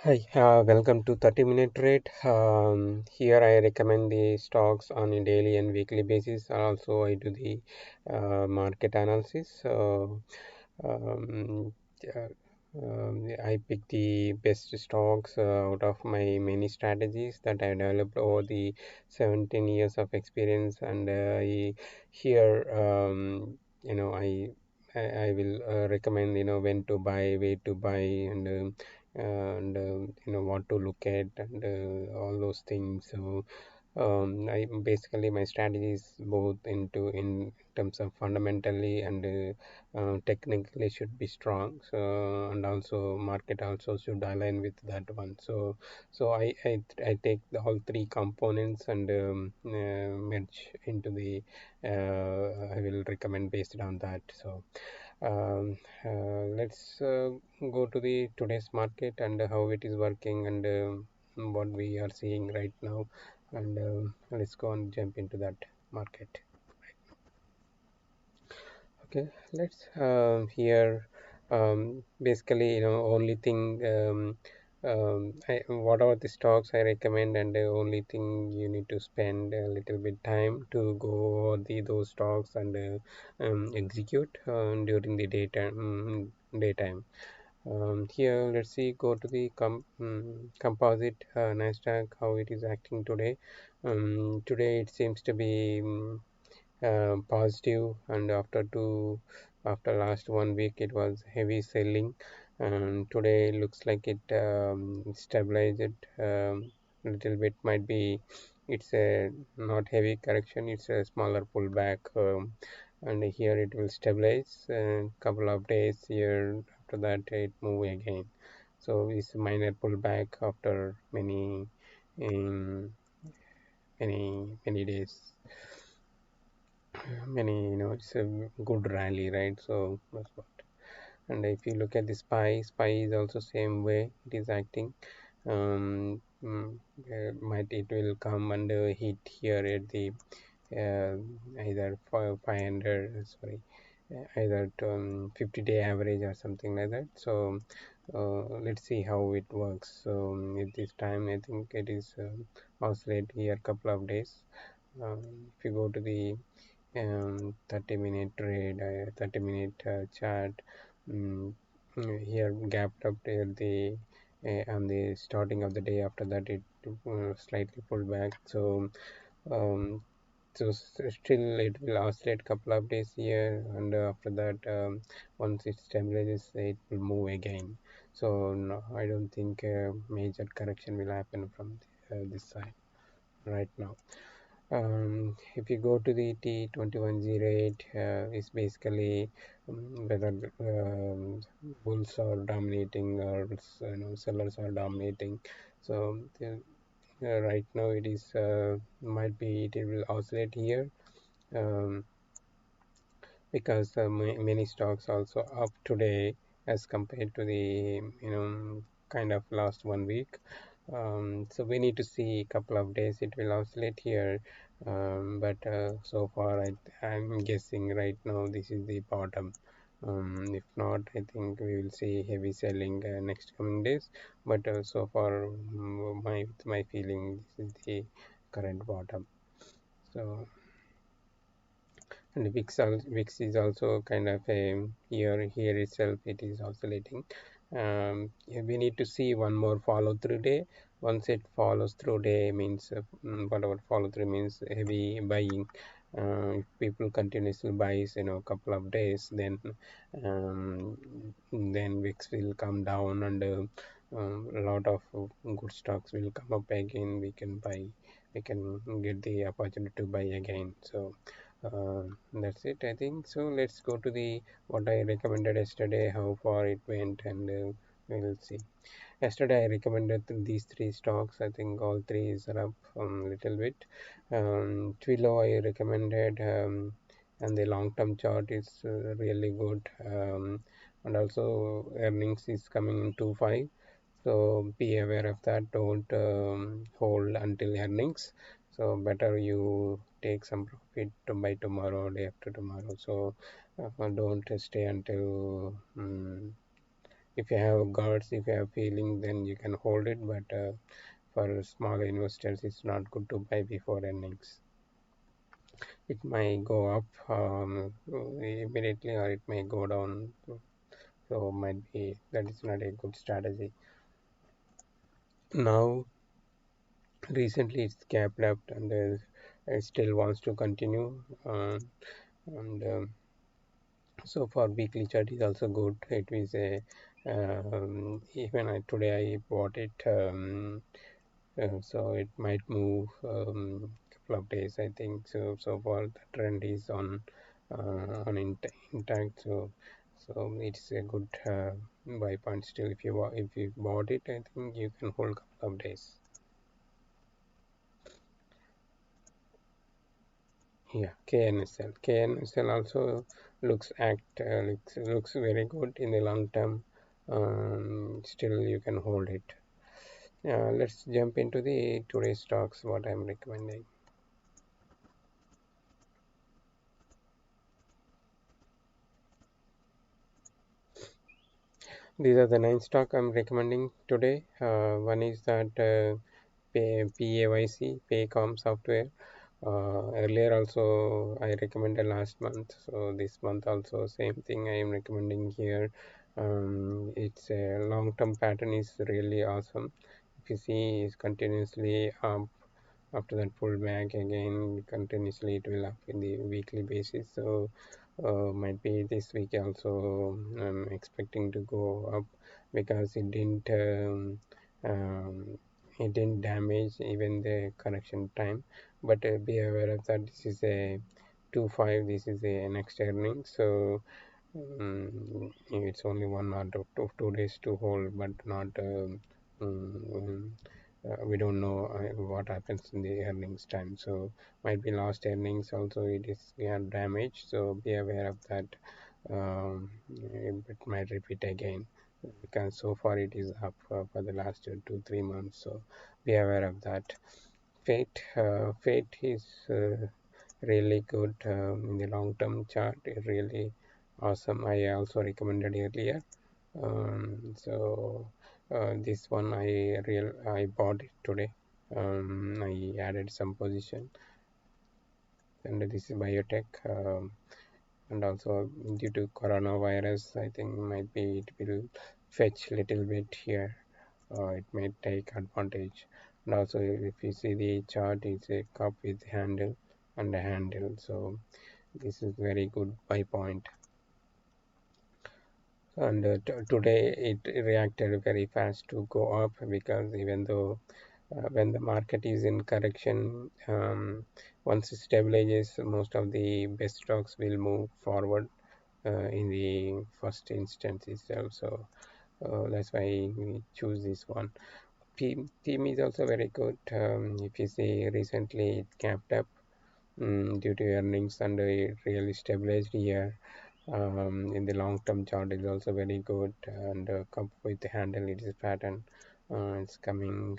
Hi, welcome to 30-minute trade. Here I recommend the stocks on a daily and weekly basis. Also, I do the market analysis. Um, uh, I pick the best stocks out of my many strategies that I developed over the 17 years of experience. And here, I will recommend when to buy, where to buy, and what to look at and all those things. So I basically my strategy is both in terms of fundamentally and technically should be strong. So and also market also should align with that one. So I take all three components and merge into the I will recommend based on that. So let's go to the today's market and how it is working and what we are seeing right now, and let's go and jump into that market. Okay, let's here basically only thing whatever the stocks I recommend, and the only thing you need to spend a little bit time to go over those stocks and execute during the daytime. Here, let's see, go to the composite Nasdaq, how it is acting today. Today it seems to be positive, and after last 1 week it was heavy selling, and today looks like it stabilized it little bit. Might be it's a not heavy correction, it's a smaller pullback, and here it will stabilize a couple of days. Here after that it move again, so it's a minor pullback after um, many days, it's a good rally, right? So that's what. And if you look at the spy is also same way it is acting. Might it will come under hit here at the uh, either 500, sorry, either 50-day average or something like that. So let's see how it works. So at this time I think it is oscillate here couple of days. If you go to the 30-minute trade, 30-minute chart, um, here gapped up till the on the starting of the day. After that it slightly pulled back. So um, still it will oscillate couple of days here, and after that once it stabilizes it will move again. So no, I don't think major correction will happen from this side right now. If you go to the T2108, it's basically whether bulls are dominating or sellers are dominating. So right now it is might be it will oscillate here, um, because many stocks also up today as compared to the kind of last 1 week. So we need to see a couple of days it will oscillate here, but so far I'm guessing right now this is the bottom. If not, I think we will see heavy selling next coming days, but so far my feeling this is the current bottom. So, and VIX is also kind of a here itself it is oscillating. Yeah, we need to see one more follow through day. Once it follows through day means whatever follow through means heavy buying. If people continuously buys couple of days, um, then VIX will come down, and a lot of good stocks will come up again. We can buy, we can get the opportunity to buy again. So that's it, I think. So let's go to the what I recommended yesterday, how far it went, and we'll see. Yesterday I recommended these three stocks. I think all three is up a little bit. Twilio I recommended, and the long-term chart is really good, and also earnings is coming in 2.5. So be aware of that. Don't hold until earnings. So better you take some profit to by tomorrow, day after tomorrow. So don't stay until if you have guts, if you have feeling, then you can hold it. But for small investors, it's not good to buy before earnings. It might go up immediately, or it may go down. So might be that is not a good strategy. Now, recently it's capped up, and it still wants to continue. And So for weekly chart is also good. It is a even today I bought it. So it might move couple of days, I think. So far the trend is intact. So it's a good buy point still. If you bought it, I think you can hold couple of days. Yeah, KNSL also looks very good in the long term. Still you can hold it. Let's jump into the today's stocks. What I'm recommending. These are the 9 stock I'm recommending today. One is that PAYC, Paycom software. Earlier also I recommended last month, so this month also same thing I am recommending here. Its a long-term pattern is really awesome. If you see, it's continuously up. After that pullback again, continuously it will up in the weekly basis. So might be this week also I'm expecting to go up, because it didn't damage even the correction time. But be aware of that, this is a 2.5, this is a next earning. So it's only 1 or 2 days to hold, but not we don't know what happens in the earnings time. So might be last earnings also it is damaged. So be aware of that. It might repeat again, because so far it is up for the last 2-3 months. So be aware of that. Fate is really good in the long term chart. Really awesome. I also recommended earlier. This one I bought it today. I added some position, and this is biotech. And also due to coronavirus, I think might be it will fetch little bit here. It may take advantage. And also if you see the chart, it's a cup with handle and a handle. So this is very good buy point. And today it reacted very fast to go up, because even though when the market is in correction, once it stabilizes, most of the best stocks will move forward in the first instance itself. So that's why we choose this one. Theme is also very good. If you see, recently it capped up due to earnings, and it really stabilized here. In the long term chart is also very good, and come with the handle, it is pattern. It's coming.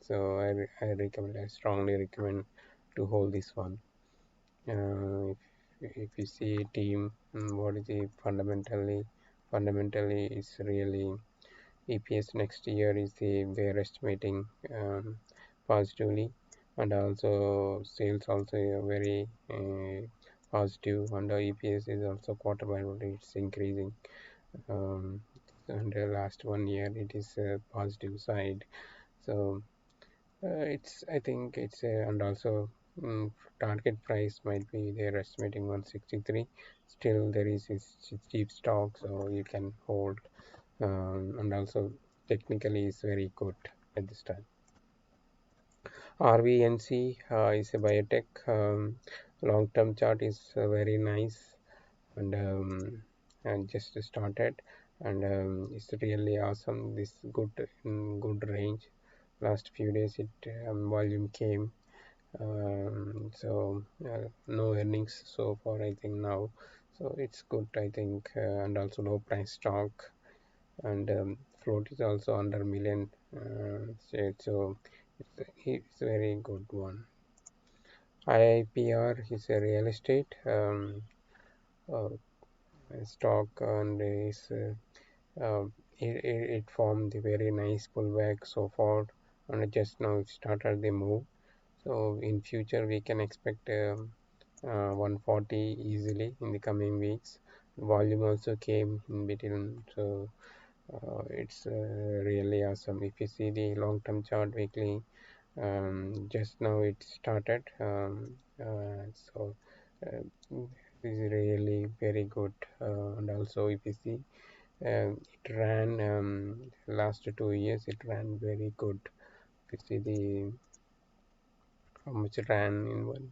So I strongly recommend to hold this one. If you see team, what is the fundamentally is really EPS next year is they're estimating positively, and also sales also very positive, and the EPS is also quarter by quarter it's increasing. Um, and the last 1 year it is a positive side. So it's I think it's and also target price might be they're estimating 163. Still there is this cheap stock, so you can hold. And also technically is very good at this time. RVNC is a biotech. Long-term chart is very nice, and just started, and it's really awesome. This good range. Last few days it volume came. No earnings so far, I think now. So it's good, I think, and also low price stock, and float is also under million. So it's a very good one. IIPR is a real estate uh, stock, and is it formed a very nice pullback so far, and just now it started the move. So in future we can expect 140 easily in the coming weeks. Volume also came in between, so it's really awesome. If you see the long-term chart weekly, just now it started, so uh, this is really very good. And also if you see, it ran last 2 years, it ran very good. If you see the how much it ran in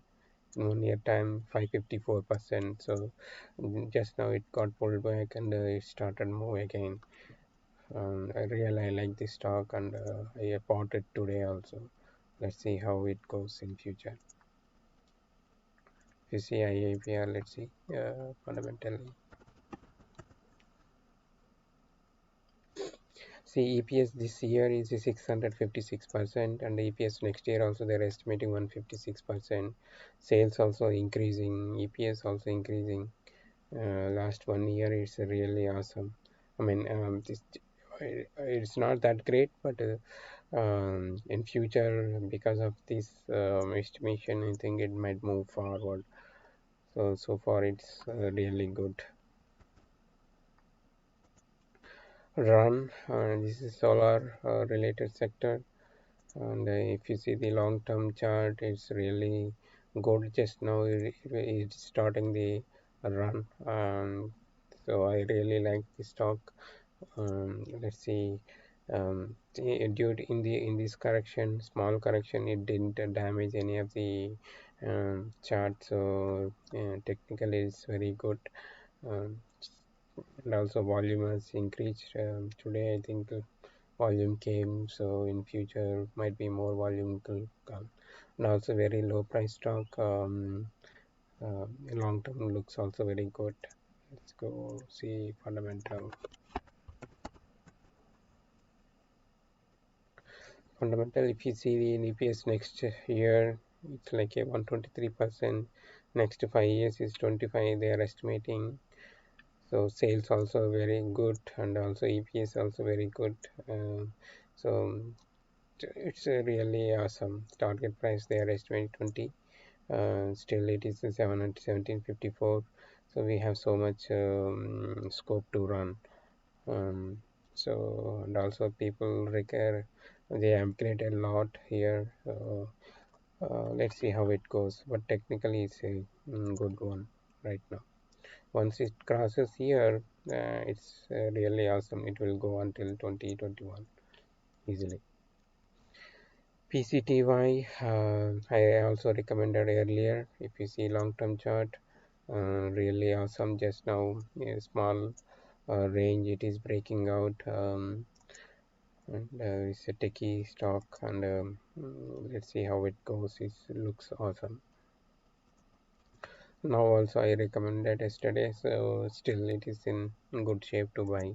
1 year time, 554%. So just now it got pulled back and it started move again. I like this stock, and I bought it today also. Let's see how it goes in future. If you see IIPR, let's see fundamentally. See, EPS this year is 656%, and EPS next year also they're estimating 156%. Sales also increasing, EPS also increasing. Last 1 year it's really awesome. I mean, it's not that great, but in future, because of this estimation, I think it might move forward. So far it's really good. Run, this is solar related sector, and if you see the long-term chart, it's really good. Just now it's starting the run, so I really like the stock. Let's see, due to in this correction, small correction, it didn't damage any of the chart, so technically it's very good. um, and also volume has increased. Today I think volume came, so in future might be more volume will come. And also very low price stock, long term looks also very good. Let's go see fundamental. If you see the EPS next year, it's like a 123%. Next 5 years is 25 they are estimating. So sales also very good, and also EPS also very good. So it's really awesome. Target price they are estimating 20. Still it is 1754. So we have so much scope to run. Um, so and also people require, they upgrade a lot here. Let's see how it goes. But technically it's a good one right now. Once it crosses here, it's really awesome. It will go until 2021 easily. PCTY, I also recommended earlier. If you see long-term chart, really awesome. Just now, a small range it is breaking out, and it's a techie stock. And let's see how it goes. It looks awesome. Now also I recommended yesterday, so still it is in good shape to buy.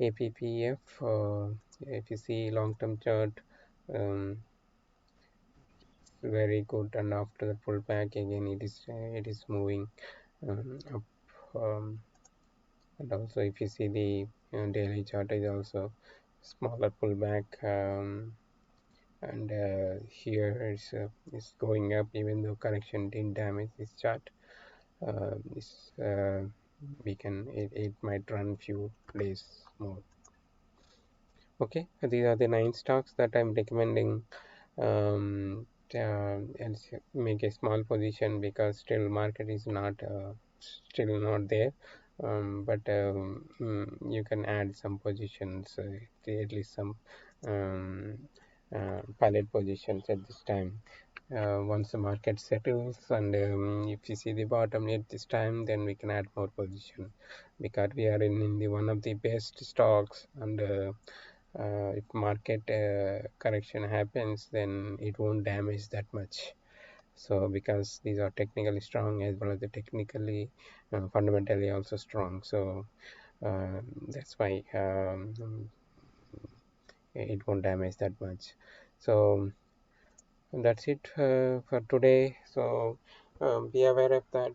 APPF, if you see long-term chart, um, very good, and after the pullback again it is moving up, and also if you see the daily chart is also smaller pullback, and here it's going up even though correction didn't damage this chart. This we can it might run few days more. Okay, these are the 9 stocks that I'm recommending, and make a small position because still market is not still not there, but you can add some positions, at least some um, pilot positions at this time. Once the market settles, and if you see the bottom at this time, then we can add more position because we are in the one of the best stocks, and if market correction happens, then it won't damage that much. So because these are technically strong as well as the technically fundamentally also strong, so that's why it won't damage that much. So that's it for today. So be aware of that.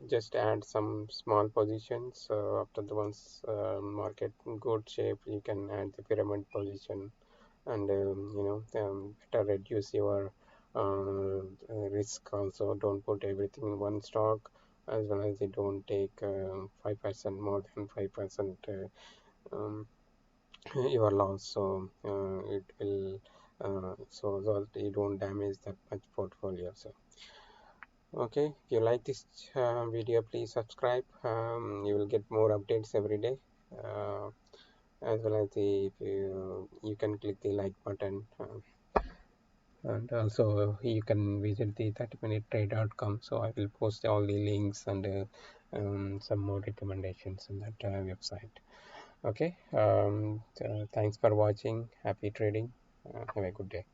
just add some small positions. After the once market in good shape, you can add the pyramid position, and better reduce your risk also. Don't put everything in one stock, as well as you don't take 5% more than 5% your loss. So it will so that you don't damage that much portfolio. So okay, if you like this video, please subscribe. You will get more updates every day. Uh, as well as if you can click the like button, and also you can visit the 30minutetrade.com. So I will post all the links and some more recommendations on that website. Okay, thanks for watching. Happy trading. Have a good day.